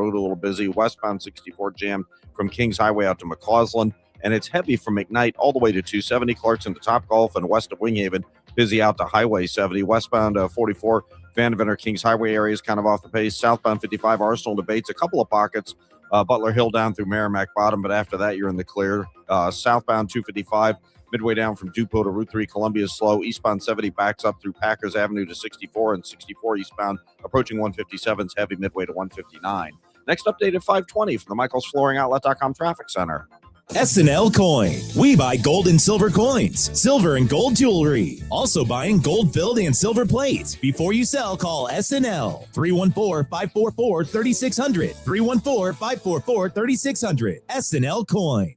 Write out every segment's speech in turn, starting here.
Road a little busy. Westbound 64 jammed from Kings Highway out to McCausland. And it's heavy from McKnight all the way to 270 Clarkson to Topgolf and west of Winghaven. Busy out to Highway 70. Westbound 44 Vandeventer Kings Highway area is kind of off the pace. Southbound 55 Arsenal to Bates, a couple of pockets. Butler Hill down through Merrimack Bottom, but after that you're in the clear. Southbound 255 midway down from Dupont to Route 3 Columbia is slow. Eastbound 70 backs up through Packers Avenue to 64, and 64 eastbound approaching 157's heavy midway to 159. Next update at 5:20 from the Michaels Flooring Outlet.com Traffic Center. SNL Coin. We buy gold and silver coins, silver and gold jewelry. Also buying gold filled and silver plates. Before you sell, call SNL 314-544-3600. 314-544-3600. SNL Coin.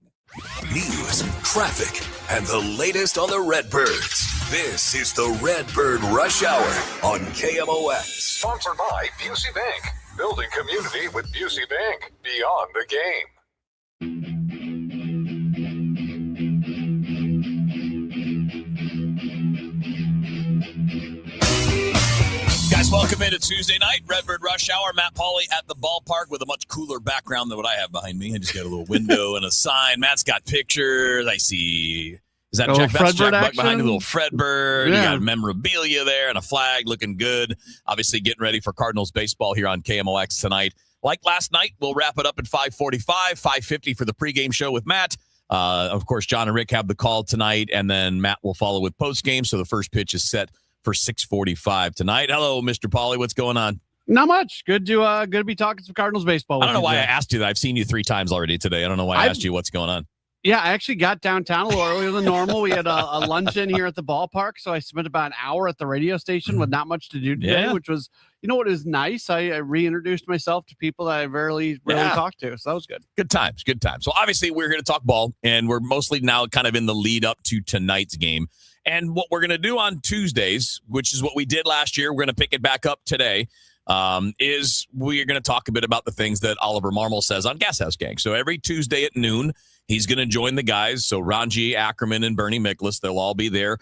News, traffic, and the latest on the Redbirds. This is the Redbird Rush Hour on KMOX. Sponsored by Busey Bank. Building community with Busey Bank. Beyond the game. Guys, welcome into Tuesday night, Redbird Rush Hour. Matt Pauley at the ballpark with a much cooler background than what I have behind me. I just got a little window and a sign. Matt's got pictures. I see. Is that Jack Buck behind you? A little Redbird. Yeah. You got memorabilia there and a flag looking good. Obviously getting ready for Cardinals baseball here on KMOX tonight. Like last night, we'll wrap it up at 5:45, 5:50 for the pregame show with Matt. Of course, John and Rick have the call tonight, and then Matt will follow with postgame. So the first pitch is set for 6:45 tonight. Hello, Mr. Pauley. What's going on? Not much. Good to be talking some Cardinals baseball. I don't know why I asked you that. I've seen you 3 times already today. I don't know why I asked you what's going on. Yeah, I actually got downtown a little earlier than normal. We had a luncheon here at the ballpark, so I spent about an hour at the radio station with not much to do today, which was, what is nice. I reintroduced myself to people that I rarely talked to, so that was good. Good times. So obviously we're here to talk ball, and we're mostly now kind of in the lead up to tonight's game. And what we're going to do on Tuesdays, which is what we did last year, we're going to pick it back up today, is we're going to talk a bit about the things that Oliver Marmol says on Gas House Gang. So every Tuesday at noon, he's going to join the guys. So Ron G. Ackerman and Bernie Miklas, they'll all be there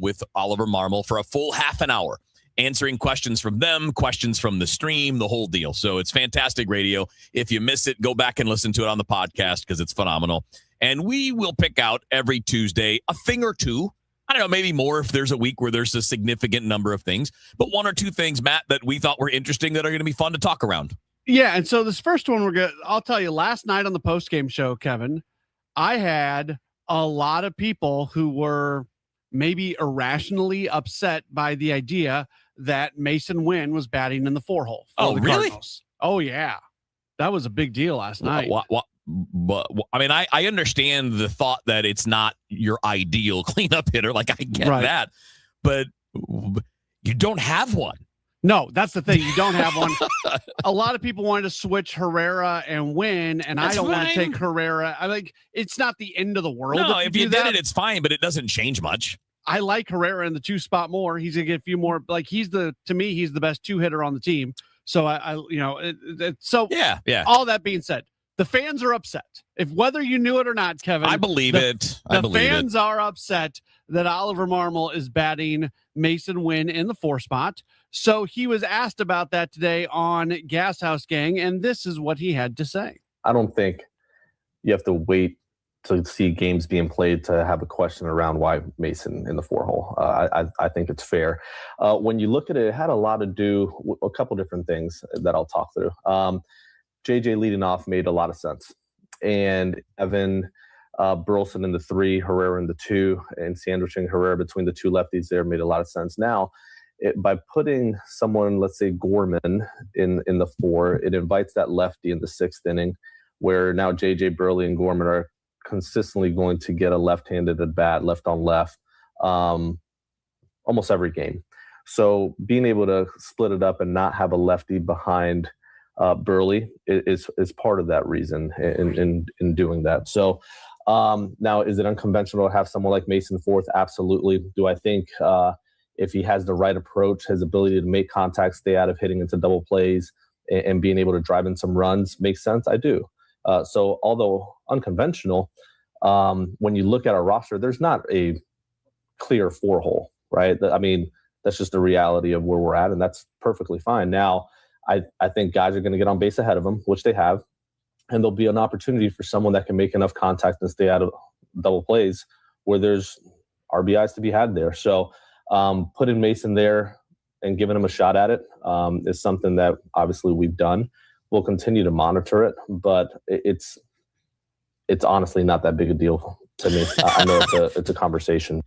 with Oliver Marmol for a full half an hour, answering questions from them, questions from the stream, the whole deal. So it's fantastic radio. If you miss it, go back and listen to it on the podcast because it's phenomenal. And we will pick out every Tuesday a thing or two. I don't know, maybe more if there's a week where there's a significant number of things, but 1 or 2 things, Matt, that we thought were interesting that are going to be fun to talk around. Yeah, and so this first one I'll tell you, last night on the postgame show, Kevin, I had a lot of people who were maybe irrationally upset by the idea that Mason Wynn was batting in the 4-hole. Oh, really? Cardinals. Oh, yeah. That was a big deal last night. What? But I mean, I understand the thought that it's not your ideal cleanup hitter. Like, I get that, but you don't have one. No, that's the thing. You don't have one. A lot of people wanted to switch Herrera and Wynn, and I don't want to take Herrera. It's not the end of the world. No, if you did it, it's fine, but it doesn't change much. I like Herrera in the 2 spot more. He's gonna get a few more. Like, to me, he's the best 2-hitter on the team. So All that being said, the fans are upset. Whether you knew it or not, Kevin, I believe it. The fans are upset that Oliver Marmol is batting Mason Wynn in the 4 spot. So he was asked about that today on Gas House Gang, and this is what he had to say. I don't think you have to wait to see games being played to have a question around why Mason in the 4-hole. I think it's fair. When you look at it, it had a lot to do with a couple different things that I'll talk through. JJ leading off made a lot of sense. And Evan Burleson in the 3, Herrera in the 2, and sandwiching Herrera between the 2 lefties there made a lot of sense. Now, by putting someone, let's say Gorman, in the 4, it invites that lefty in the 6th inning, where now JJ, Burley, and Gorman are consistently going to get a left-handed at bat, left on left, almost every game. So being able to split it up and not have a lefty behind Burley is part of that reason in doing that. So now, is it unconventional to have someone like Mason 4th? Absolutely. Do I think if he has the right approach, his ability to make contact, stay out of hitting into double plays, and being able to drive in some runs makes sense? I do. So although unconventional, when you look at our roster, there's not a clear 4-hole, right? I mean, that's just the reality of where we're at, and that's perfectly fine. Now, I think guys are going to get on base ahead of him, which they have, and there'll be an opportunity for someone that can make enough contact and stay out of double plays where there's RBIs to be had there. So putting Mason there and giving him a shot at it is something that obviously we've done. We'll continue to monitor it, but it's honestly not that big a deal to me. I know it's a conversation.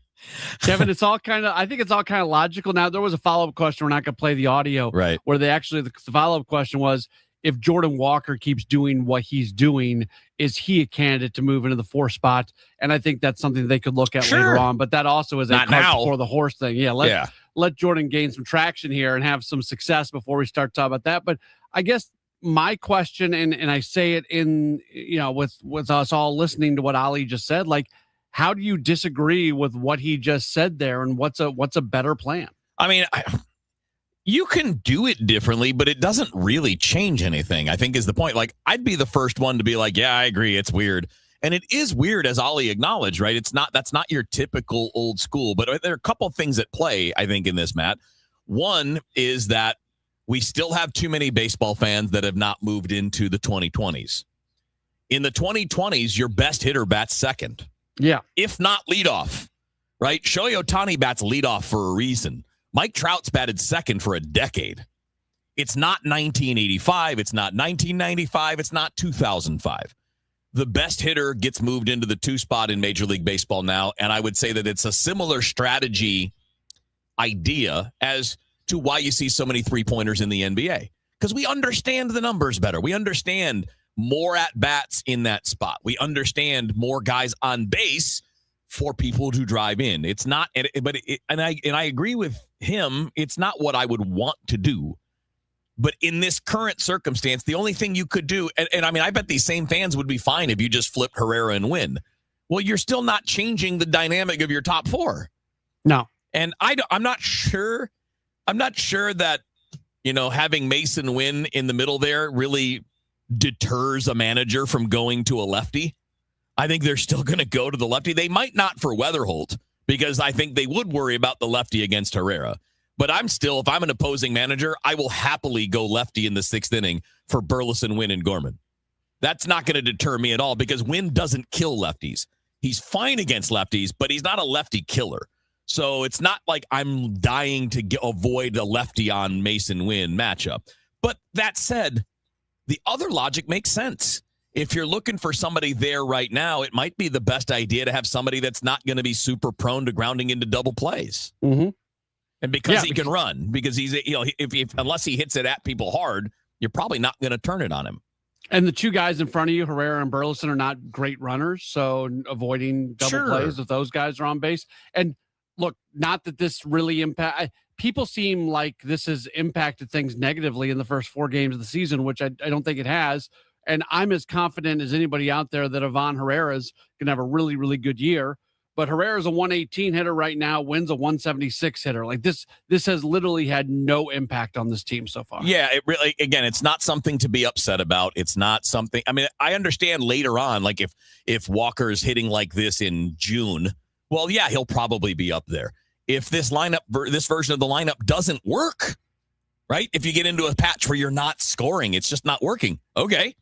Kevin, I think it's all kind of logical. Now, there was a follow-up question. We're not going to play the audio, right? Where the follow-up question was, if Jordan Walker keeps doing what he's doing, is he a candidate to move into the 4 spot? And I think that's something they could look at later on. But that also is a cart before the horse thing. Yeah, let Jordan gain some traction here and have some success before we start talking about that. But I guess my question, and I say it in, with us all listening to what Ali just said, like, how do you disagree with what he just said there, and what's a better plan? I mean, you can do it differently, but it doesn't really change anything, I think is the point. Like, I'd be the first one to be like, yeah, I agree, it's weird. And it is weird, as Ali acknowledged, right? That's not your typical old school, but there are a couple of things at play, I think, in this, Matt. One is that we still have too many baseball fans that have not moved into the 2020s. In the 2020s, your best hitter bats second. Yeah. If not leadoff, right? Shohei Ohtani bats leadoff for a reason. Mike Trout's batted second for a decade. It's not 1985. It's not 1995. It's not 2005. The best hitter gets moved into the 2 spot in Major League Baseball now, and I would say that it's a similar strategy idea as to why you see so many 3-pointers in the NBA. Because we understand the numbers better. We understand more at-bats in that spot. We understand more guys on base for people to drive in. It's not, and I agree with him, it's not what I would want to do. But in this current circumstance, the only thing you could do, and I mean, I bet these same fans would be fine if you just flip Herrera and win. Well, you're still not changing the dynamic of your top 4. No. And I'm not sure that, having Mason win in the middle there really deters a manager from going to a lefty. I think they're still going to go to the lefty. They might not for Weatherholt, because I think they would worry about the lefty against Herrera. But if I'm an opposing manager, I will happily go lefty in the 6th inning for Burleson, Wynn, and Gorman. That's not going to deter me at all, because Wynn doesn't kill lefties. He's fine against lefties, but he's not a lefty killer. So it's not like I'm dying to avoid a lefty on Mason Wynn matchup. But that said, the other logic makes sense. If you're looking for somebody there right now, it might be the best idea to have somebody that's not going to be super prone to grounding into double plays. Mm-hmm. And because he can run, because he's, unless he hits it at people hard, you're probably not going to turn it on him. And the 2 guys in front of you, Herrera and Burleson, are not great runners. So avoiding double plays if those guys are on base. And look, not that this really people seem like this has impacted things negatively in the first 4 games of the season, which I don't think it has. And I'm as confident as anybody out there that Ivan Herrera's going to have a really, really good year. But Herrera's a 118 hitter right now, Wynn's a 176 hitter. Like this has literally had no impact on this team so far. Yeah, it really, again, it's not something to be upset about. It's not something, I mean, I understand later on, like if Walker's hitting like this in June, well, yeah, he'll probably be up there. If this version of the lineup doesn't work, right? If you get into a patch where you're not scoring, it's just not working. Okay.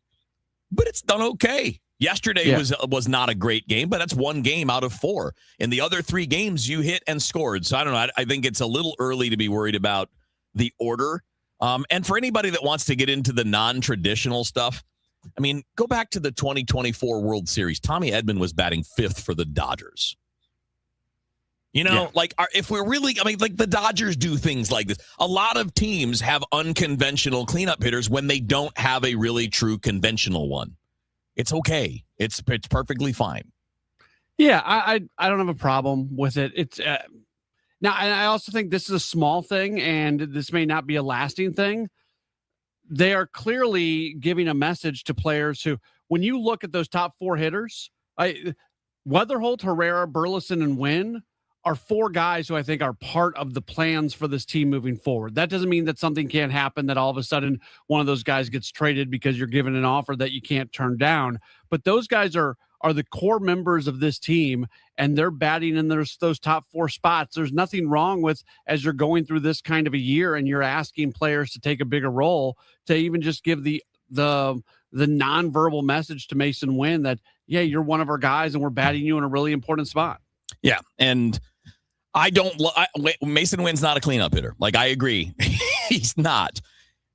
But it's done okay. Yesterday was not a great game, but that's 1 game out of 4. In the other 3 games, you hit and scored. So I don't know. I think it's a little early to be worried about the order. And for anybody that wants to get into the non-traditional stuff, I mean, go back to the 2024 World Series. Tommy Edman was batting 5th for the Dodgers. If we're really, like the Dodgers do things like this. A lot of teams have unconventional cleanup hitters when they don't have a really true conventional one. It's okay. It's perfectly fine. Yeah, I don't have a problem with it. It's now, and I also think this is a small thing, and this may not be a lasting thing. They are clearly giving a message to players who, when you look at those top 4 hitters, Weatherholt, Herrera, Burleson, and Wynn are 4 guys who I think are part of the plans for this team moving forward. That doesn't mean that something can't happen, that all of a sudden one of those guys gets traded because you're given an offer that you can't turn down. But those guys are are the core members of this team, and they're batting in those top 4 spots. There's nothing wrong with, as you're going through this kind of a year and you're asking players to take a bigger role, to even just give the nonverbal message to Mason Wynn that, yeah, you're one of our guys and we're batting you in a really important spot. Yeah. And Mason Wynn's not a cleanup hitter. Like, I agree. He's not.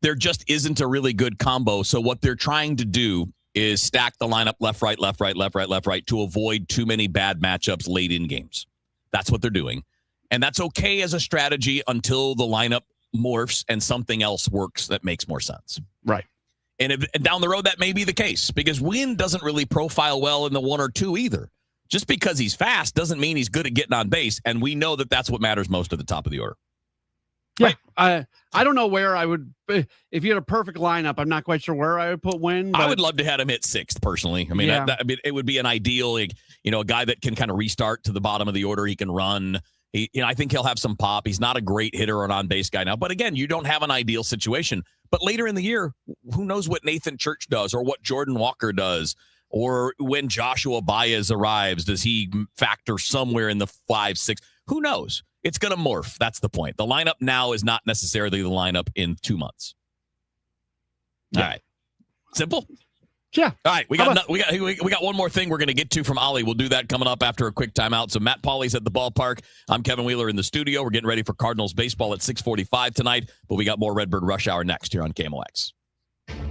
There just isn't a really good combo. So what they're trying to do is stack the lineup left, right, left, right, left, right, left, right to avoid too many bad matchups late in games. That's what they're doing. And that's okay as a strategy until the lineup morphs and something else works that makes more sense. Right. And down the road, that may be the case because Wynn doesn't really profile well in the 1 or 2 either. Just because he's fast doesn't mean he's good at getting on base. And we know that that's what matters most at the top of the order. Yeah. Right. I don't know where I would, if you had a perfect lineup, I'm not quite sure where I would put Wynn. I would love to have him hit 6th personally. I mean, Yeah. I mean, it would be an ideal, a guy that can kind of restart to the bottom of the order. He can run. I think he'll have some pop. He's not a great hitter or an on-base guy now. But again, you don't have an ideal situation. But later in the year, who knows what Nathan Church does or what Jordan Walker does, or when Joshua Baez arrives, does he factor somewhere in the 5, 6? Who knows? It's going to morph. That's the point. The lineup now is not necessarily the lineup in 2 months. Yeah. All right. Simple? Yeah. All right. We got one more thing we're going to get to from Ollie. We'll do that coming up after a quick timeout. So Matt Pauley's at the ballpark. I'm Kevin Wheeler in the studio. We're getting ready for Cardinals baseball at 6:45 tonight, but we got more Redbird Rush Hour next here on KMOX.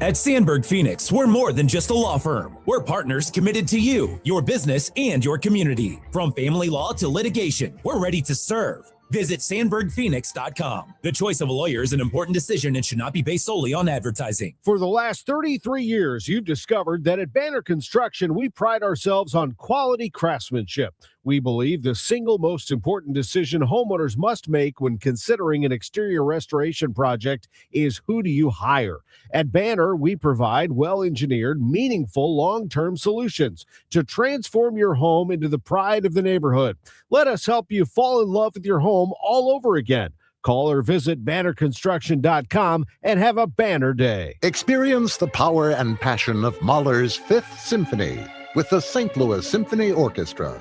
At Sandberg Phoenix, we're more than just a law firm. We're partners committed to you, your business, and your community. From family law to litigation, we're ready to serve. Visit SandbergPhoenix.com. The choice of a lawyer is an important decision and should not be based solely on advertising. For the last 33 years, you've discovered that at Banner Construction, we pride ourselves on quality craftsmanship. We believe the single most important decision homeowners must make when considering an exterior restoration project is who do you hire? At Banner, we provide well-engineered, meaningful, long-term solutions to transform your home into the pride of the neighborhood. Let us help you fall in love with your home all over again. Call or visit bannerconstruction.com and have a banner day. Experience the power and passion of Mahler's Fifth Symphony with the St. Louis Symphony Orchestra.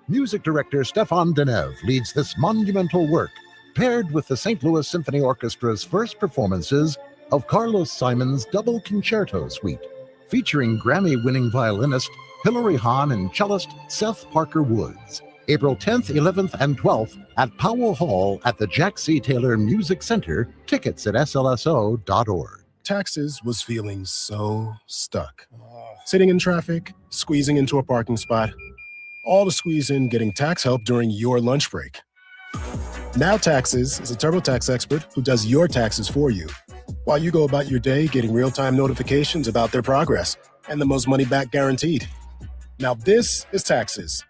Music director Stefan Denev leads this monumental work, paired with the St. Louis Symphony Orchestra's first performances of Carlos Simon's Double Concerto Suite, featuring Grammy-winning violinist Hilary Hahn and cellist Seth Parker Woods. April 10th, 11th, and 12th at Powell Hall at the Jack C. Taylor Music Center. Tickets at slso.org. Taxes was feeling so stuck. Sitting in traffic, squeezing into a parking spot, all to squeeze in getting tax help during your lunch break. Now Taxes is a TurboTax expert who does your taxes for you, while you go about your day getting real-time notifications about their progress and the most money back guaranteed. Now this is Taxes.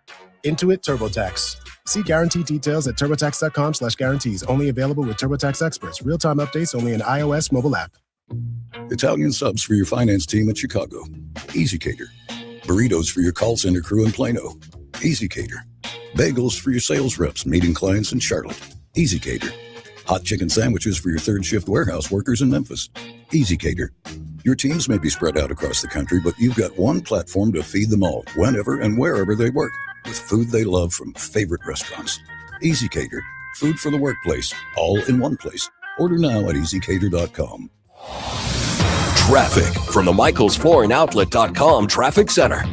Intuit TurboTax. See guarantee details at turbotax.com/guarantees. Only available with TurboTax experts. Real-time updates only in iOS mobile app. Italian subs for your finance team at Chicago. Easy Cater. Burritos for your call center crew in Plano. Easy Cater. Bagels for your sales reps meeting clients in Charlotte. Easy Cater. Hot chicken sandwiches for your third shift warehouse workers in Memphis. Easy Cater. Your teams may be spread out across the country, but you've got one platform to feed them all, whenever and wherever they work, with food they love from favorite restaurants. Easy Cater. Food for the workplace, all in one place. Order now at easycater.com. Traffic from the MichaelsFlooringOutlet.com Traffic Center.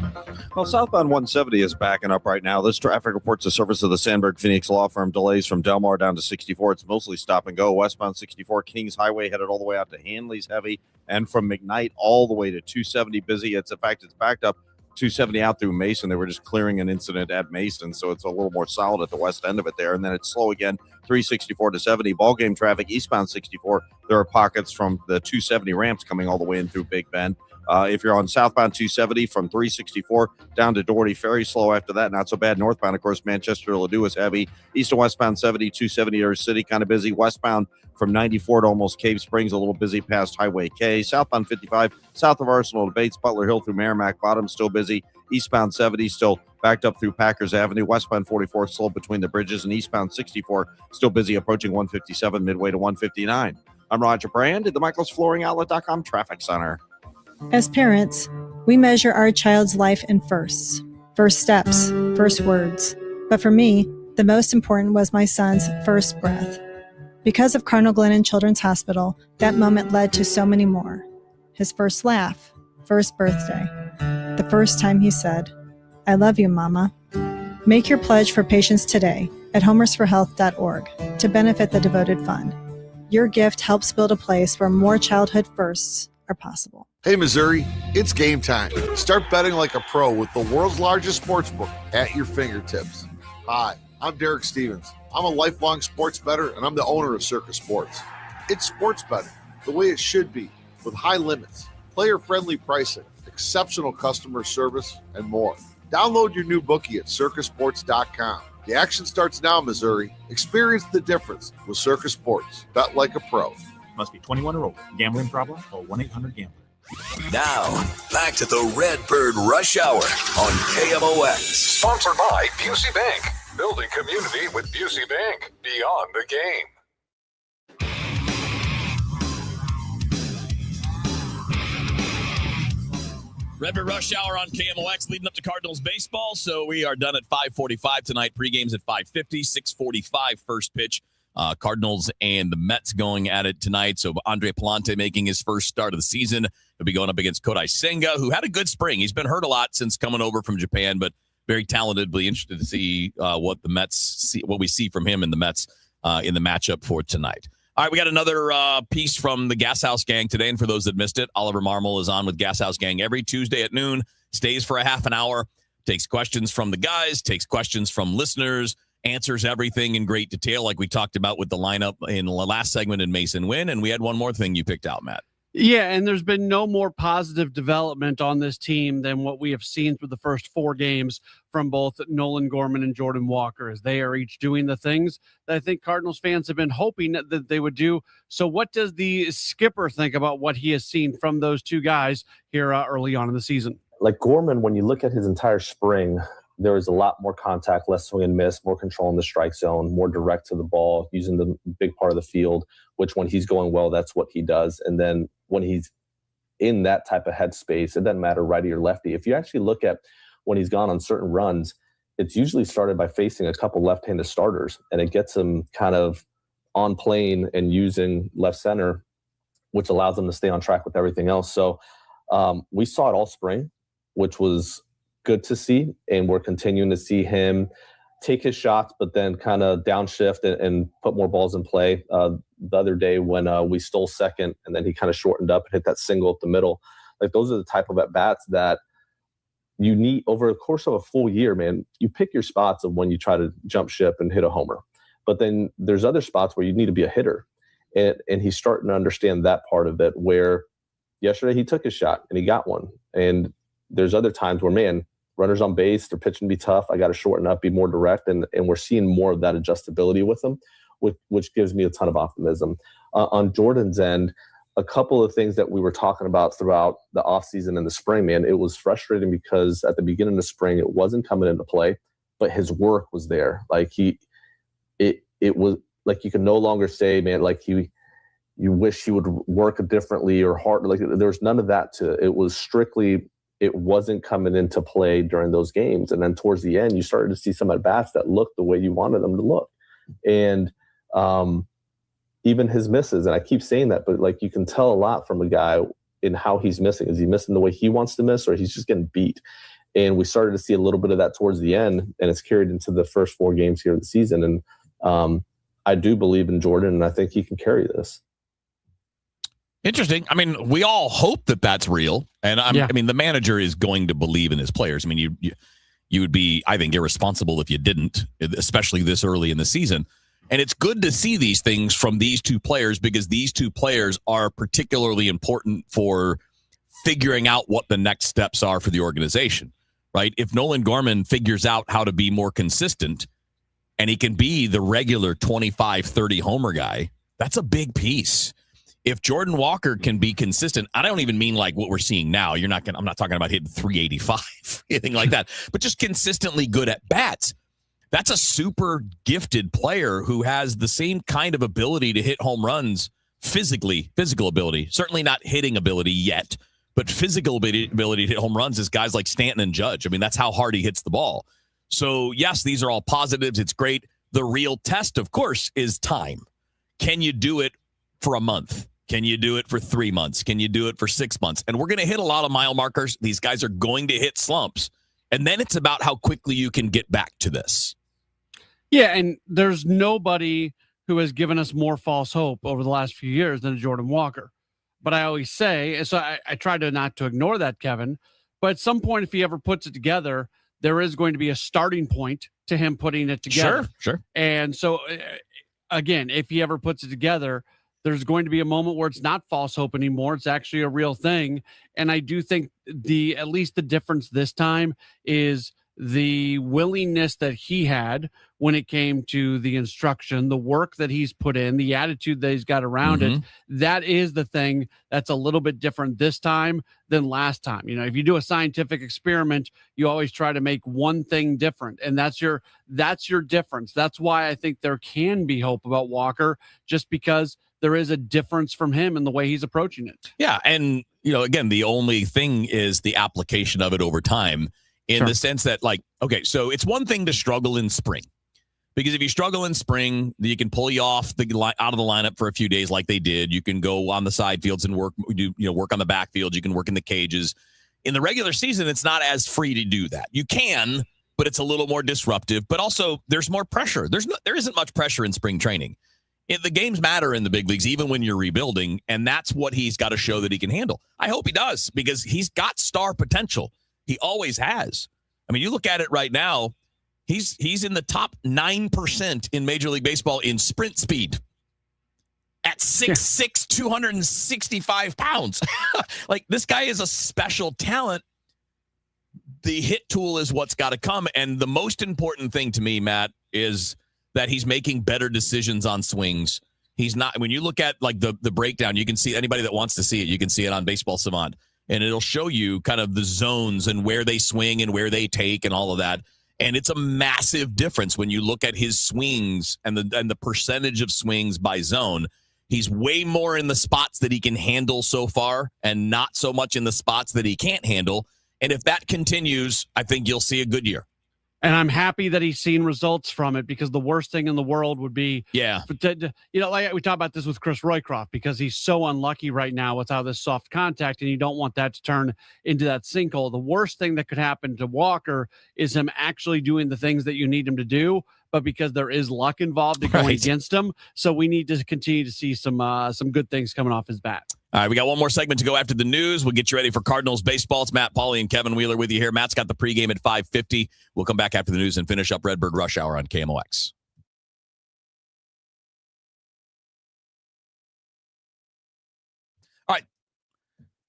Well, southbound 170 is backing up right now. This traffic reports the service of the Sandberg Phoenix Law Firm. Delays from Delmar down to 64. It's mostly stop and go. Westbound 64 Kings Highway headed all the way out to Hanley's heavy, and from McKnight all the way to 270 busy. It's backed up 270 out through Mason. They were just clearing an incident at Mason, so it's a little more solid at the west end of it there. And then it's slow again, 364 to 70. Ball game traffic eastbound 64. There are pockets from the 270 ramps coming all the way in through Big Bend. If you're on southbound 270 from 364 down to Doherty, very slow after that. Not so bad. Northbound, of course, Manchester to Ladue is heavy. East and westbound 70, 270 Air City, kind of busy. Westbound from 94 to almost Cave Springs, a little busy past Highway K. Southbound 55, south of Arsenal to Bates, Butler Hill through Merrimack Bottom, still busy. Eastbound 70, still backed up through Packers Avenue. Westbound 44, slow between the bridges. And eastbound 64, still busy approaching 157, midway to 159. I'm Roger Brand at the MichaelsFlooringOutlet.com Traffic Center. As parents, we measure our child's life in firsts. first steps, first words. But for me, the most important was my son's first breath. Because of Cardinal Glennon Children's Hospital, that moment led to so many more. His first laugh, first birthday, the first time he said, "I love you, Mama." Make your pledge for patients today at homersforhealth.org to benefit the devoted fund. Your gift helps build a place where more childhood firsts are possible. Hey, Missouri, it's game time. Start betting like a pro with the world's largest sportsbook at your fingertips. Hi, I'm Derek Stevens. I'm a lifelong sports bettor, and I'm the owner of Circus Sports. It's sports betting the way it should be, with high limits, player-friendly pricing, exceptional customer service, and more. Download your new bookie at circusports.com. The action starts now, Missouri. Experience the difference with Circus Sports. Bet like a pro. Must be 21 or older. Gambling problem? Call 1-800-GAMBLER. Now, back to the Redbird Rush Hour on KMOX. Sponsored by Busey Bank. Building community with Busey Bank. Beyond the game. Redbird Rush Hour on KMOX leading up to Cardinals baseball. So we are done at 5:45 tonight. Pre-game's at 5:50, 6:45 first pitch. Cardinals and the Mets going at it tonight. So Andre Palante making his first start of the season. He'll be going up against Kodai Senga, who had a good spring. He's been hurt a lot since coming over from Japan, but very talented. Be interested to see what the Mets see, what we see from him in the Mets in the matchup for tonight. All right, we got another piece from the Gas House Gang today. And for those that missed it, Oliver Marmol is on with Gas House Gang every Tuesday at noon, stays for a half an hour, takes questions from the guys, takes questions from listeners, answers everything in great detail, like we talked about with the lineup in the last segment in Mason Wynn. And we had one more thing you picked out, Matt. Yeah, and there's been no more positive development on this team than what we have seen through the first 4 games from both Nolan Gorman and Jordan Walker, as they are each doing the things that I think Cardinals fans have been hoping that they would do. So what does the skipper think about what he has seen from those two guys here early on in the season? Like Gorman, when you look at his entire spring, there was a lot more contact, less swing and miss, more control in the strike zone, more direct to the ball, using the big part of the field, which when he's going well, that's what he does. And then when he's in that type of headspace, it doesn't matter righty or lefty. If you actually look at when he's gone on certain runs, it's usually started by facing a couple left-handed starters, and it gets him kind of on plane and using left center, which allows him to stay on track with everything else. So we saw it all spring, which was good to see, and we're continuing to see him take his shots, but then kind of downshift and put more balls in play. The other day when we stole second, and then he kind of shortened up and hit that single up the middle. Like, those are the type of at-bats that you need over the course of a full year, man. You pick your spots of when you try to jump ship and hit a homer. But then there's other spots where you need to be a hitter. And he's starting to understand that part of it, where yesterday he took his shot and he got one. And there's other times where, man, runners on base, they're pitching to be tough. I got to shorten up, be more direct. And we're seeing more of that adjustability with him, which gives me a ton of optimism. On Jordan's end, a couple of things that we were talking about throughout the offseason and the spring, man, it was frustrating because at the beginning of the spring, it wasn't coming into play, but his work was there. Like it was like, you can no longer say, man, like you wish he would work differently or hard. Like, there's none of that to it. It was strictly, it wasn't coming into play during those games. And then towards the end, you started to see some at-bats that looked the way you wanted them to look. And even his misses, and I keep saying that, but like, you can tell a lot from a guy in how he's missing. Is he missing the way he wants to miss, or he's just getting beat? And we started to see a little bit of that towards the end, and it's carried into the first 4 games here of the season. And I do believe in Jordan, and I think he can carry this. Interesting. I mean, we all hope that that's real. And I mean, the manager is going to believe in his players. I mean, you would be, I think, irresponsible if you didn't, especially this early in the season. And it's good to see these things from these two players, because these two players are particularly important for figuring out what the next steps are for the organization, right? If Nolan Gorman figures out how to be more consistent and he can be the regular 25, 30 homer guy, that's a big piece. If Jordan Walker can be consistent, I don't even mean like what we're seeing now. I'm not talking about hitting 385, anything like that, but just consistently good at bats. That's a super gifted player who has the same kind of ability to hit home runs, physical ability, certainly not hitting ability yet, but physical ability to hit home runs is guys like Stanton and Judge. I mean, that's how hard he hits the ball. So, yes, these are all positives. It's great. The real test, of course, is time. Can you do it for a month? Can you do it for 3 months? Can you do it for 6 months? And we're going to hit a lot of mile markers. These guys are going to hit slumps. And then it's about how quickly you can get back to this. Yeah, and there's nobody who has given us more false hope over the last few years than Jordan Walker. But I always say, and so I try to not to ignore that, Kevin, but at some point, if he ever puts it together, there is going to be a starting point to him putting it together. Sure. And so, again, if he ever puts it together, there's going to be a moment where it's not false hope anymore. It's actually a real thing. And I do think at least the difference this time is the willingness that he had when it came to the instruction, the work that he's put in, the attitude that he's got around it. That is the thing that's a little bit different this time than last time. You know, if you do a scientific experiment, you always try to make one thing different, and that's your difference. That's why I think there can be hope about Walker, just because there is a difference from him in the way he's approaching it. Yeah, and again, the only thing is the application of it over time. In the sense that, okay, so it's one thing to struggle in spring, because if you struggle in spring, you can pull you off out of the lineup for a few days like they did. You can go on the side fields and work on the backfield. You can work in the cages. In the regular season, it's not as free to do that. You can, but it's a little more disruptive. But also, there's more pressure. There isn't much pressure in spring training. The games matter in the big leagues, even when you're rebuilding, and that's what he's got to show that he can handle. I hope he does, because he's got star potential. He always has. I mean, you look at it right now, he's in the top 9% in Major League Baseball in sprint speed at 6'6", 265 pounds. This guy is a special talent. The hit tool is what's got to come. And the most important thing to me, Matt, is that he's making better decisions on swings. He's not, when you look at the breakdown, you can see, anybody that wants to see it, you can see it on Baseball Savant. And it'll show you kind of the zones and where they swing and where they take and all of that. And it's a massive difference when you look at his swings and the percentage of swings by zone. He's way more in the spots that he can handle so far and not so much in the spots that he can't handle. And if that continues, I think you'll see a good year. And I'm happy that he's seen results from it, because the worst thing in the world would be, like we talk about this with Chris Roycroft, because he's so unlucky right now with how this soft contact, and you don't want that to turn into that sinkhole. The worst thing that could happen to Walker is him actually doing the things that you need him to do, but because there is luck involved going against him. So we need to continue to see some good things coming off his bat. All right, we got one more segment to go after the news. We'll get you ready for Cardinals baseball. It's Matt Pauley and Kevin Wheeler with you here. Matt's got the pregame at 5:50. We'll come back after the news and finish up Redbird Rush Hour on KMOX. All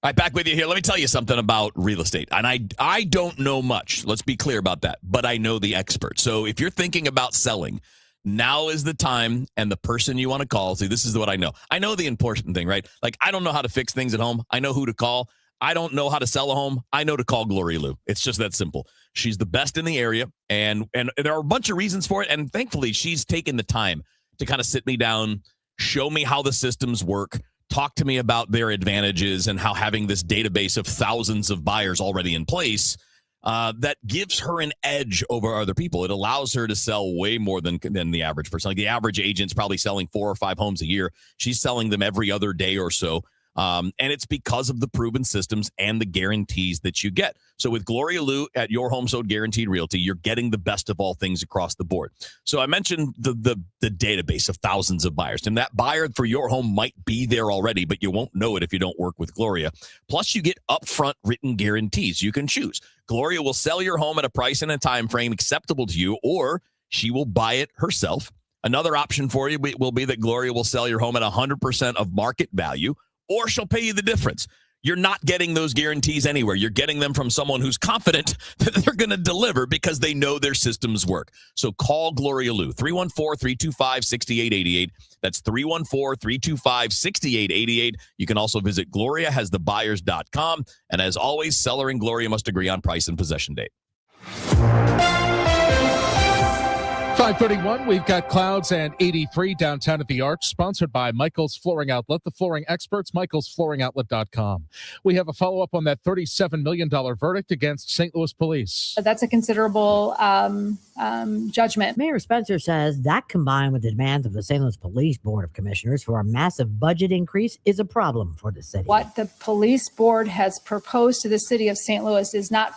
right, back with you here. Let me tell you something about real estate. And I don't know much. Let's be clear about that. But I know the expert. So if you're thinking about selling, now is the time, and the person you want to call. See, this is what I know. I know the important thing, right? I don't know how to fix things at home. I know who to call. I don't know how to sell a home. I know to call Gloria Lou. It's just that simple. She's the best in the area, and there are a bunch of reasons for it. And thankfully, she's taken the time to kind of sit me down, show me how the systems work, talk to me about their advantages, and how having this database of thousands of buyers already in place that gives her an edge over other people. It allows her to sell way more than the average person. The average agent's probably selling 4 or 5 homes a year. She's selling them every other day or so. And it's because of the proven systems and the guarantees that you get. So with Gloria Lou at Your Home Sold Guaranteed Realty, you're getting the best of all things across the board. So I mentioned the database of thousands of buyers, and that buyer for your home might be there already, but you won't know it if you don't work with Gloria. Plus, you get upfront written guarantees. You can choose. Gloria will sell your home at a price and a time frame acceptable to you, or she will buy it herself. Another option for you will be that Gloria will sell your home at 100% of market value, or she'll pay you the difference. You're not getting those guarantees anywhere. You're getting them from someone who's confident that they're going to deliver because they know their systems work. So call Gloria Lou, 314-325-6888. That's 314-325-6888. You can also visit GloriaHasTheBuyers.com. And as always, seller and Gloria must agree on price and possession date. 5:31, we've got clouds and 83 downtown at the Arch, sponsored by Michael's Flooring Outlet, the flooring experts, michaelsflooringoutlet.com. We have a follow-up on that $37 million verdict against St. Louis police. That's a considerable judgment. Mayor Spencer says that, combined with the demands of the St. Louis Police Board of Commissioners for a massive budget increase, is a problem for the city. What the police board has proposed to the city of St. Louis is not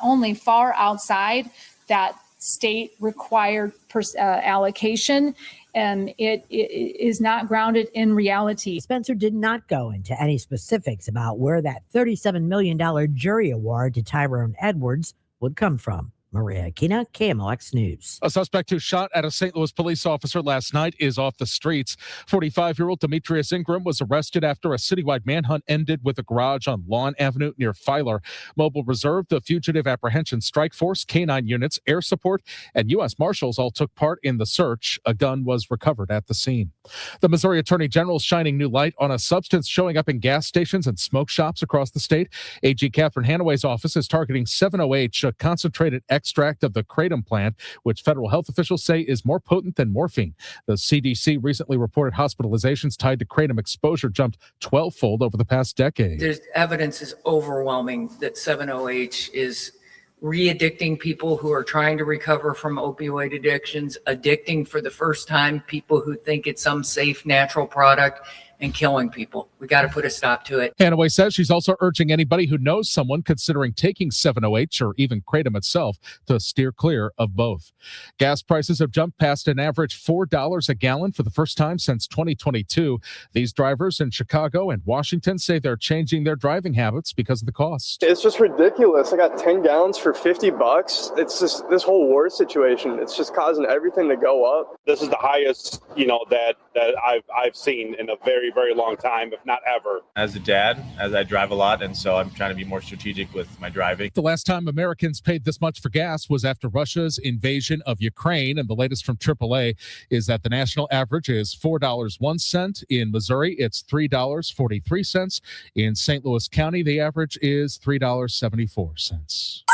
only far outside that state required allocation, and it is not grounded in reality. Spencer did not go into any specifics about where that $37 million jury award to Tyrone Edwards would come from. Maria Aquina, KMOX News. A suspect who shot at a St. Louis police officer last night is off the streets. 45-year-old Demetrius Ingram was arrested after a citywide manhunt ended with a garage on Lawn Avenue near Filer. Mobile Reserve, the Fugitive Apprehension Strike Force, K-9 units, air support, and U.S. Marshals all took part in the search. A gun was recovered at the scene. The Missouri Attorney General is shining new light on a substance showing up in gas stations and smoke shops across the state. AG Catherine Hanaway's office is targeting 7-OH, a concentrated extract of the kratom plant, which federal health officials say is more potent than morphine. The CDC recently reported hospitalizations tied to kratom exposure jumped 12-fold over the past decade. There's evidence is overwhelming that 7-OH is re-addicting people who are trying to recover from opioid addictions, addicting for the first time people who think it's some safe, natural product, and killing people. We got to put a stop to it. Hanaway says she's also urging anybody who knows someone considering taking 7-OH or even kratom itself to steer clear of both. Gas prices have jumped past an average $4 a gallon for the first time since 2022. These drivers in Chicago and Washington say they're changing their driving habits because of the cost. It's just ridiculous. I got 10 gallons for $50. It's just this whole war situation. It's just causing everything to go up. This is the highest, that I've seen in a very, very long time, if not ever. As a dad, as I drive a lot, and so I'm trying to be more strategic with my driving. The last time Americans paid this much for gas was after Russia's invasion of Ukraine, and the latest from AAA is that the national average is $4.01. In Missouri, it's $3.43. In St. Louis County, the average is $3.74.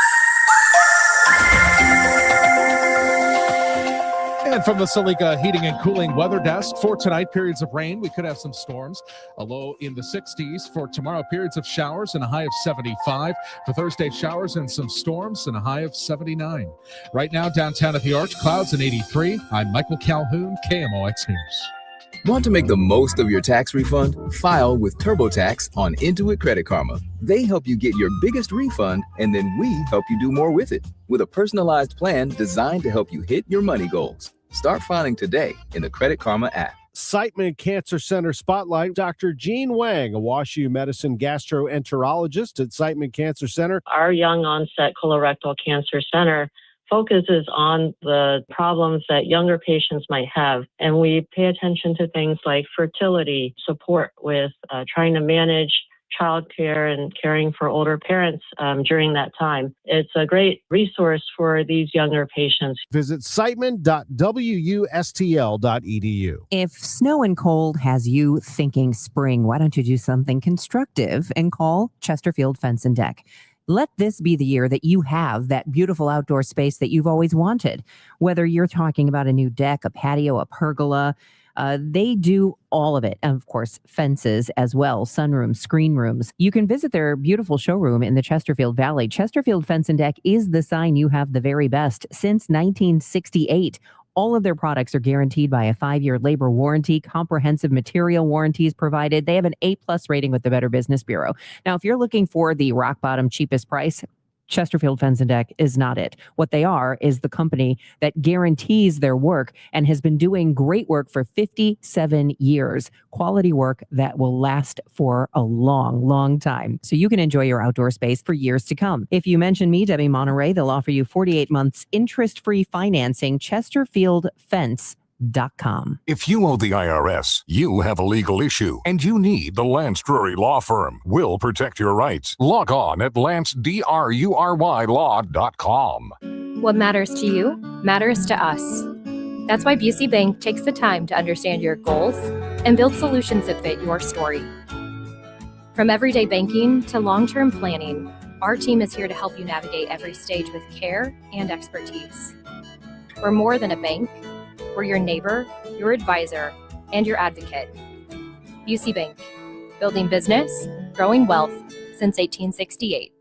And from the Saliga Heating and Cooling Weather Desk, for tonight, periods of rain. We could have some storms, a low in the 60s. For tomorrow, periods of showers and a high of 75. For Thursday, showers and some storms and a high of 79. Right now, downtown at the Arch, clouds and 83. I'm Michael Calhoun, KMOX News. Want to make the most of your tax refund? File with TurboTax on Intuit Credit Karma. They help you get your biggest refund, and then we help you do more with it with a personalized plan designed to help you hit your money goals. Start filing today in the Credit Karma app. Siteman Cancer Center Spotlight. Dr. Jean Wang, a WashU Medicine gastroenterologist at Siteman Cancer Center. Our young onset colorectal cancer center focuses on the problems that younger patients might have. And we pay attention to things like fertility, support with trying to manage childcare and caring for older parents during that time. It's a great resource for these younger patients. Visit siteman.wustl.edu. If snow and cold has you thinking spring, why don't you do something constructive and call Chesterfield Fence and Deck? Let this be the year that you have that beautiful outdoor space that you've always wanted. Whether you're talking about a new deck, a patio, a pergola, they do all of it. And of course, fences as well, sunrooms, screen rooms. You can visit their beautiful showroom in the Chesterfield Valley. Chesterfield Fence and Deck is the sign you have the very best. Since 1968, all of their products are guaranteed by a 5-year labor warranty, comprehensive material warranties provided. They have an A+ rating with the Better Business Bureau. Now, if you're looking for the rock bottom cheapest price, Chesterfield Fence and Deck is not it. What they are is the company that guarantees their work and has been doing great work for 57 years. Quality work that will last for a long, long time. So you can enjoy your outdoor space for years to come. If you mention me, Debbie Monterey, they'll offer you 48 months interest-free financing. ChesterfieldFence.com. If you owe the IRS, you have a legal issue, and you need the Lance Drury Law Firm. We'll protect your rights. Log on at lancedrurylaw.com. What matters to you matters to us. That's why Busey Bank takes the time to understand your goals and build solutions that fit your story. From everyday banking to long-term planning, our team is here to help you navigate every stage with care and expertise. We're more than a bank. We're your neighbor, your advisor, and your advocate. Busey Bank, building business, growing wealth since 1868.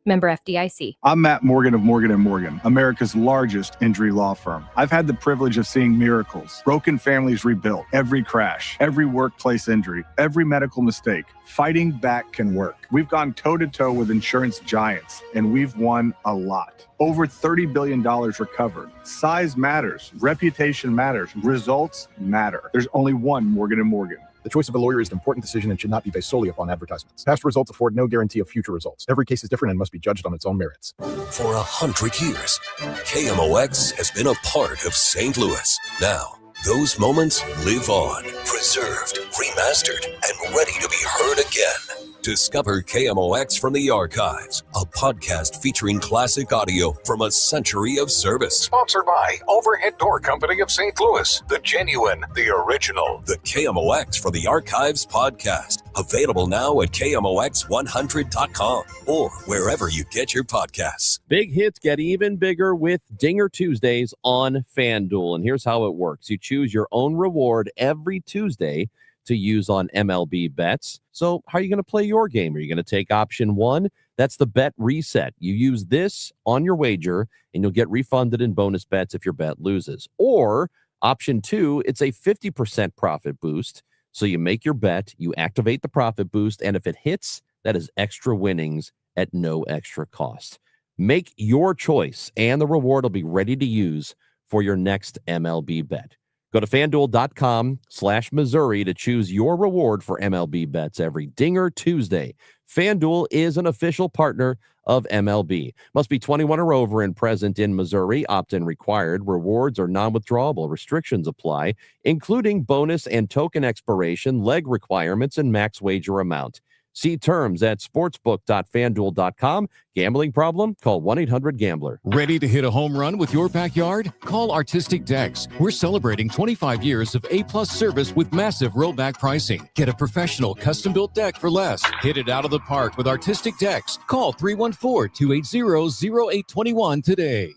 Member FDIC. I'm Matt Morgan of Morgan & Morgan, America's largest injury law firm. I've had the privilege of seeing miracles, broken families rebuilt, every crash, every workplace injury, every medical mistake. Fighting back can work. We've gone toe-to-toe with insurance giants, and we've won a lot. Over $30 billion recovered. Size matters. Reputation matters. Results matter. There's only one Morgan & Morgan. The choice of a lawyer is an important decision and should not be based solely upon advertisements. Past results afford no guarantee of future results. Every case is different and must be judged on its own merits. For 100 years, KMOX has been a part of St. Louis. Now, those moments live on, preserved, remastered, and ready to be heard again. Discover KMOX from the Archives, a podcast featuring classic audio from a century of service. Sponsored by Overhead Door Company of St. Louis, the genuine, the original. The KMOX from the Archives podcast, available now at KMOX100.com or wherever you get your podcasts. Big hits get even bigger with Dinger Tuesdays on FanDuel. And here's how it works. You choose your own reward every Tuesday to use on MLB bets. So how are you going to play your game? Are you going to take option one? That's the bet reset. You use this on your wager and you'll get refunded in bonus bets if your bet loses. Or option two, it's a 50% profit boost. So you make your bet, you activate the profit boost, and if it hits, that is extra winnings at no extra cost. Make your choice and the reward will be ready to use for your next MLB bet. Go to FanDuel.com/Missouri to choose your reward for MLB bets every Dinger Tuesday. FanDuel is an official partner of MLB. Must be 21 or over and present in Missouri. Opt-in required. Rewards are non-withdrawable. Restrictions apply, including bonus and token expiration, leg requirements, and max wager amount. See terms at sportsbook.fanduel.com. Gambling problem? Call 1-800-GAMBLER. Ready to hit a home run with your backyard? Call Artistic Decks. We're celebrating 25 years of A-plus service with massive rollback pricing. Get a professional custom-built deck for less. Hit it out of the park with Artistic Decks. Call 314-280-0821 today.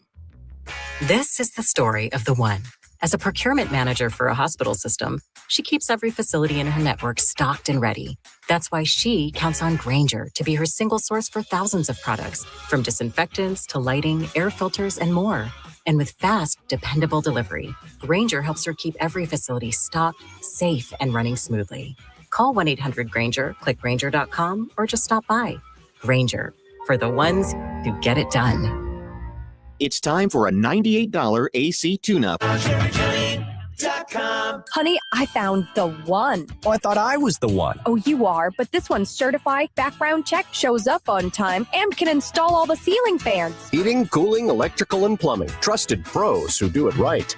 This is the story of the one. As a procurement manager for a hospital system, she keeps every facility in her network stocked and ready. That's why she counts on Grainger to be her single source for thousands of products, from disinfectants to lighting, air filters, and more. And with fast, dependable delivery, Grainger helps her keep every facility stocked, safe, and running smoothly. Call 1-800-GRAINGER, click Grainger.com, or just stop by. Grainger, for the ones who get it done. It's time for a $98 AC tune-up. Honey, I found the one. Oh, I thought I was the one. Oh, you are, but this one's certified, background check, shows up on time, and can install all the ceiling fans. Heating, cooling, electrical, and plumbing. Trusted pros who do it right.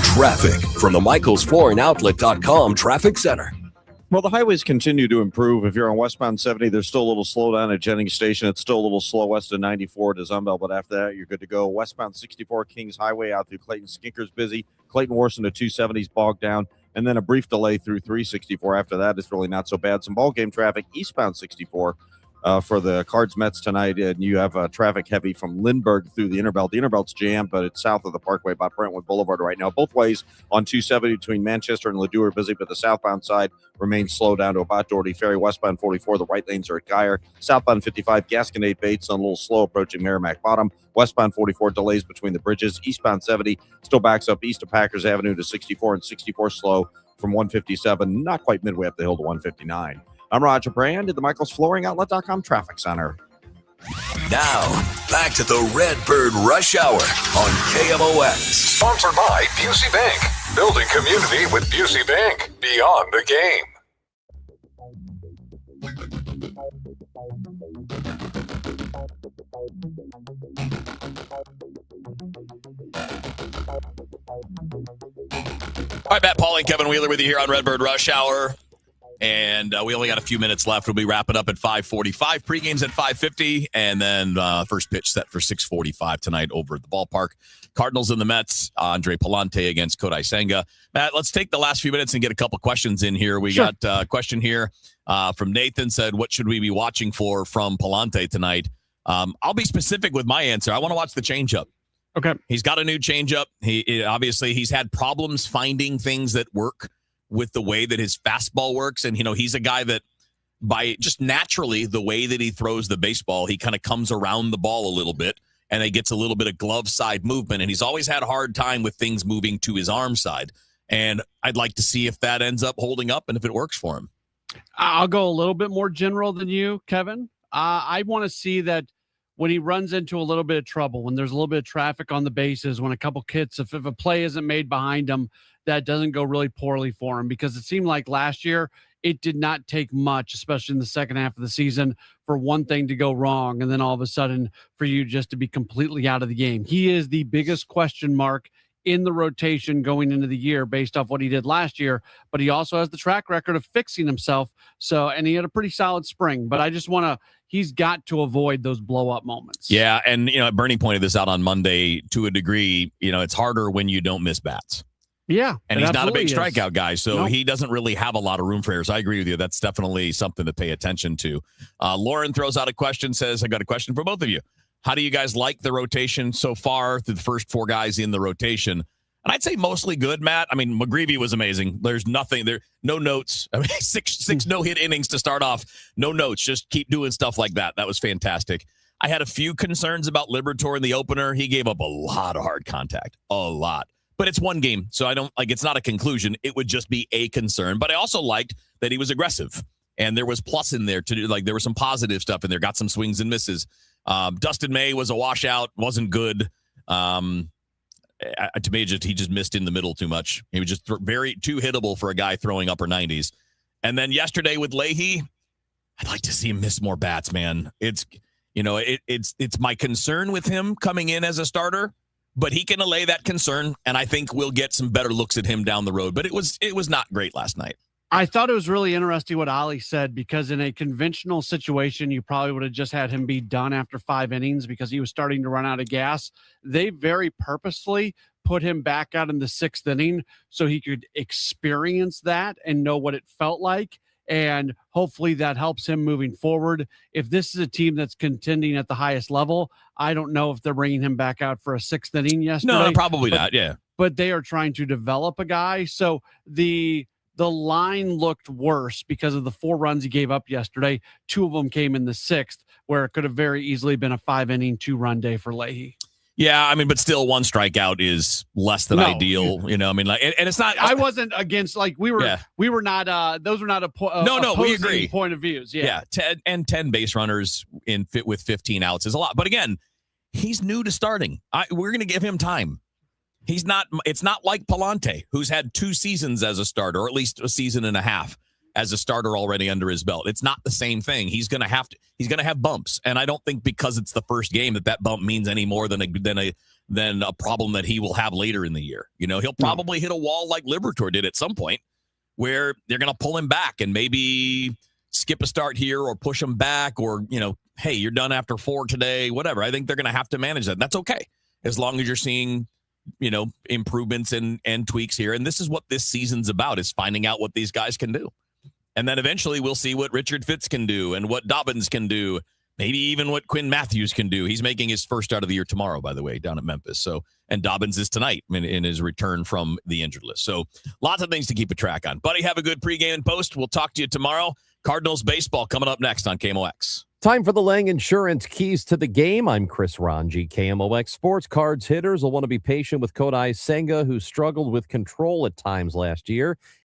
Traffic from the MichaelsFlooringOutlet.com Traffic Center. Well, the highways continue to improve. If you're on westbound 70, there's still a little slowdown at Jennings Station. It's still a little slow west of 94 to Zumbel, but after that, you're good to go. Westbound 64 Kings Highway out through Clayton Skinker's busy. Clayton Worson to 270's bogged down, and then a brief delay through 364. After that, it's really not so bad. Some ball game traffic eastbound 64 for the Cards Mets tonight, and you have traffic heavy from Lindbergh through the Innerbelt. The Innerbelt's jammed, but it's south of the Parkway by Brentwood Boulevard right now. Both ways on 270 between Manchester and Ladue are busy, but the southbound side remains slow down to about Doherty Ferry. Westbound 44, the right lanes are at Geyer. Southbound 55, Gasconade Bates on a little slow approaching Merrimack Bottom. Westbound 44, delays between the bridges. Eastbound 70 still backs up east of Packers Avenue to 64, and 64 slow from 157, not quite midway up the hill to 159. I'm Roger Brand at the MichaelsFlooringOutlet.com Traffic Center. Now, back to the Redbird Rush Hour on KMOX. Sponsored by Busey Bank. Building community with Busey Bank. Beyond the game. All right, Matt Pauley and Kevin Wheeler with you here on Redbird Rush Hour. And we only got a few minutes left. We'll be wrapping up at 5:45. Pregame's at 5:50. And then first pitch set for 6:45 tonight over at the ballpark. Cardinals and the Mets. Andre Palante against Kodai Senga. Matt, let's take the last few minutes and get a couple questions in here. We got a question here from Nathan. Said, what should we be watching for from Palante tonight? I'll be specific with my answer. I want to watch the changeup. Okay. He's got a new changeup. Obviously he's had problems finding things that work with the way that his fastball works. And, he's a guy that by just naturally the way that he throws the baseball, he kind of comes around the ball a little bit and he gets a little bit of glove side movement. And he's always had a hard time with things moving to his arm side. And I'd like to see if that ends up holding up and if it works for him. I'll go a little bit more general than you, Kevin. I want to see that when he runs into a little bit of trouble, when there's a little bit of traffic on the bases, when a couple hits, if a play isn't made behind him, that doesn't go really poorly for him, because it seemed like last year it did not take much, especially in the second half of the season, for one thing to go wrong and then all of a sudden for you just to be completely out of the game. He is the biggest question mark in the rotation going into the year based off what he did last year, but he also has the track record of fixing himself. And he had a pretty solid spring, but I just he's got to avoid those blow up moments. Yeah. And, Bernie pointed this out on Monday to a degree. It's harder when you don't miss bats. Yeah. And he's not a big strikeout guy, so he doesn't really have a lot of room for errors. I agree with you. That's definitely something to pay attention to. Lauren throws out a question, says, I got a question for both of you. How do you guys like the rotation so far through the first 4 guys in the rotation? And I'd say mostly good, Matt. I mean, McGreevy was amazing. There's nothing there. No notes. I mean, six no-hit innings to start off. No notes. Just keep doing stuff like that. That was fantastic. I had a few concerns about Liberatore in the opener. He gave up a lot of hard contact. A lot. But it's one game, so I don't it's not a conclusion. It would just be a concern. But I also liked that he was aggressive. And there was plus in there to do, there was some positive stuff in there. Got some swings and misses. Dustin May was a washout, wasn't good. To me, he just missed in the middle too much. He was just too hittable for a guy throwing upper 90s. And then yesterday with Leahy, I'd like to see him miss more bats, man. It's my concern with him coming in as a starter, but he can allay that concern, and I think we'll get some better looks at him down the road. But it was not great last night. I thought it was really interesting what Ali said, because in a conventional situation, you probably would have just had him be done after 5 innings because he was starting to run out of gas. They very purposefully put him back out in the 6th inning so he could experience that and know what it felt like. And hopefully that helps him moving forward. If this is a team that's contending at the highest level, I don't know if they're bringing him back out for a 6th inning yesterday. No, probably not. Yeah. But they are trying to develop a guy. So the line looked worse because of the 4 runs he gave up yesterday. 2 of them came in the 6th, where it could have very easily been a 5-inning, 2-run day for Leahy. Yeah, I mean, but still, 1 strikeout is less than ideal. And it's not. I wasn't against. We were not. Those were not we agree. Point of views. Yeah. 10 base runners with 15 outs is a lot. But again, he's new to starting. We're going to give him time. He's not. It's not like Palante, who's had 2 seasons as a starter, or at least a season and a half as a starter already under his belt. It's not the same thing. He's going to have bumps, and I don't think because it's the first game that bump means any more than a problem that he will have later in the year. He'll probably hit a wall like Liberatore did at some point, where they're going to pull him back and maybe skip a start here or push him back, or hey, you're done after 4 today, whatever. I think they're going to have to manage that. That's okay, as long as you're seeing improvements and tweaks here. And this is what this season's about, is finding out what these guys can do. And then eventually we'll see what Richard Fitz can do and what Dobbins can do, maybe even what Quinn Matthews can do. He's making his first start of the year tomorrow, by the way, down at Memphis. And Dobbins is tonight in his return from the injured list. So lots of things to keep a track on. Buddy, have a good pregame and post. We'll talk to you tomorrow. Cardinals baseball coming up next on KMOX. Time for the Lang Insurance Keys to the Game. I'm Chris Ranji. KMOX Sports Cards hitters will want to be patient with Kodai Senga, who struggled with control at times last year.